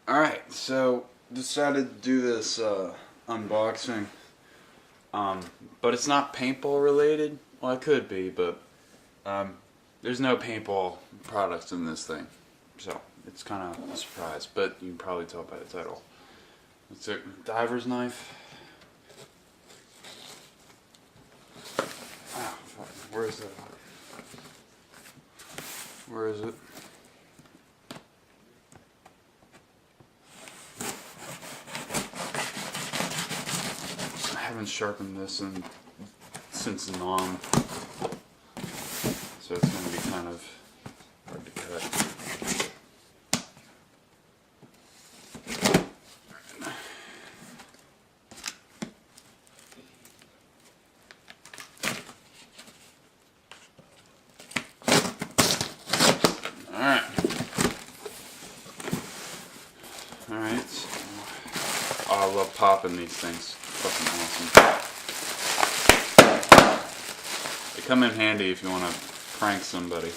Alright, so decided to do this unboxing. But it's not paintball related. Well, it could be, but there's no paintball products in this thing. So it's kind of a surprise, but you can probably tell by the title. It's a diver's knife. Ah, fuck. Where is it? Where is it? I haven't sharpened this since non, so it's going to be kind of hard to cut. Alright, so I love popping these things. Fucking awesome. They come in handy if you want to prank somebody.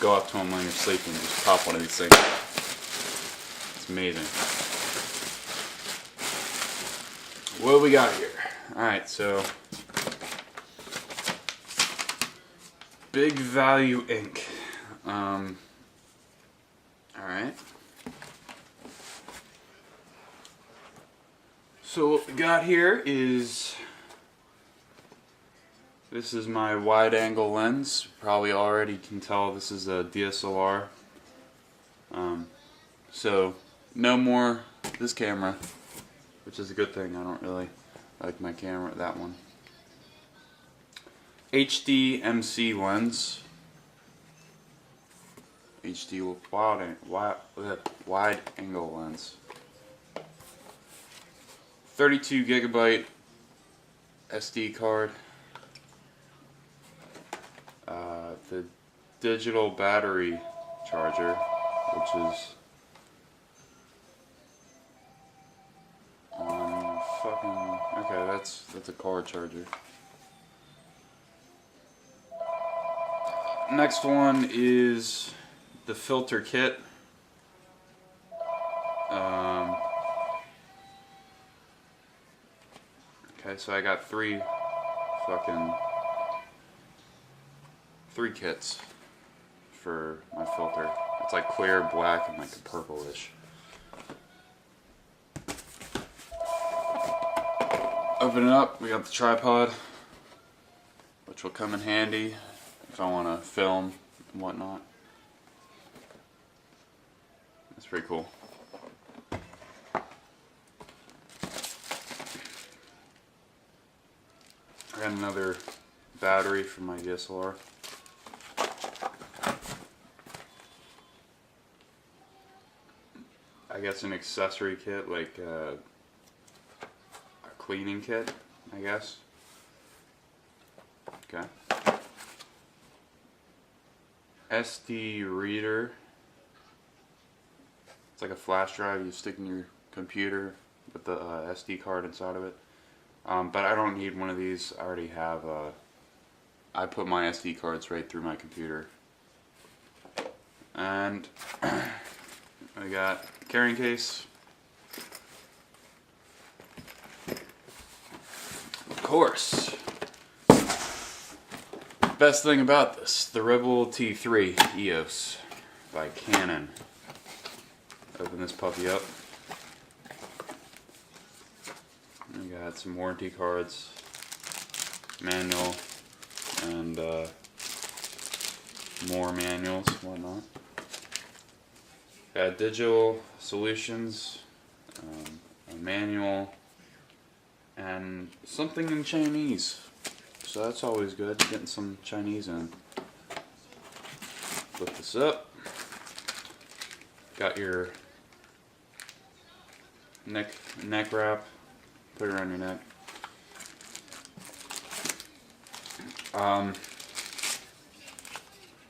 Go up to them when you're sleeping and just pop one of these things. It's amazing. What do we got here? Alright, so Big Value Ink. Alright. So what we got here is, this is my wide angle lens. Probably already can tell this is a DSLR. So no more this camera, which is a good thing. I don't really like my camera, that one. HD-MC lens. HD wide angle lens. 32 gigabyte SD card. The digital battery charger, which is on fucking, okay, that's a car charger. Next one is the filter kit. Okay, so I got three kits for my filter. It's like clear, black, and like a purplish. Open it up, we got the tripod, which will come in handy if I want to film and whatnot. That's pretty cool. I got another battery for my DSLR. I guess an accessory kit, like a cleaning kit, I guess. Okay. SD reader. It's like a flash drive you stick in your computer with the SD card inside of it. But I don't need one of these. I already have, I put my SD cards right through my computer. And I got carrying case. Of course. Best thing about this, the Rebel T3 EOS by Canon. Open this puppy up. We got some warranty cards, manual, and more manuals, whatnot. Got digital solutions, a manual, and something in Chinese. So that's always good, getting some Chinese in. Flip this up. Got your neck wrap. Put it around your neck.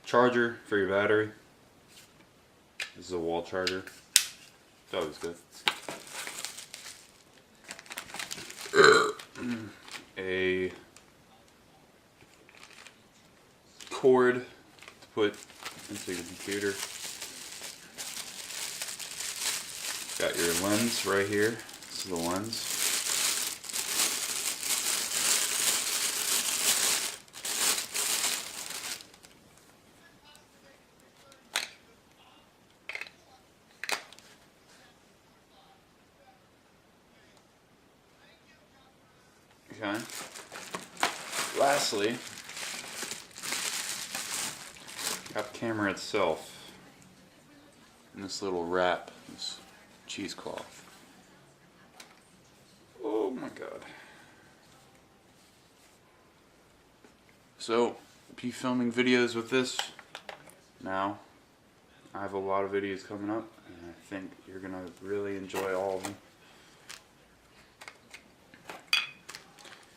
Charger for your battery. This is a wall charger. It's always good. A cord to put into your computer. Got your lens right here. This is the lens. Okay. Lastly, got the camera itself in this little wrap, this cheesecloth. Oh my god. So, be filming videos with this now. I have a lot of videos coming up, and I think you're gonna really enjoy all of them.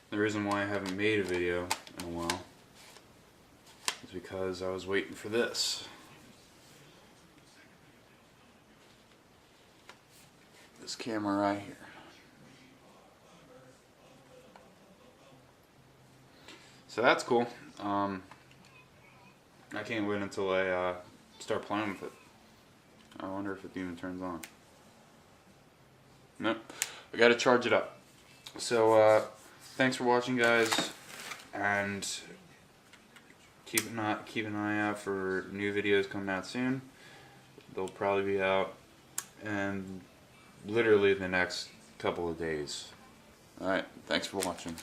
The reason why I haven't made a video in a while is because I was waiting for this. This camera right here. So that's cool. I can't wait until I start playing with it. I wonder if it even turns on. Nope. I gotta charge it up. So thanks for watching, guys, and keep an eye out for new videos coming out soon. They'll probably be out in literally the next couple of days. Alright, thanks for watching.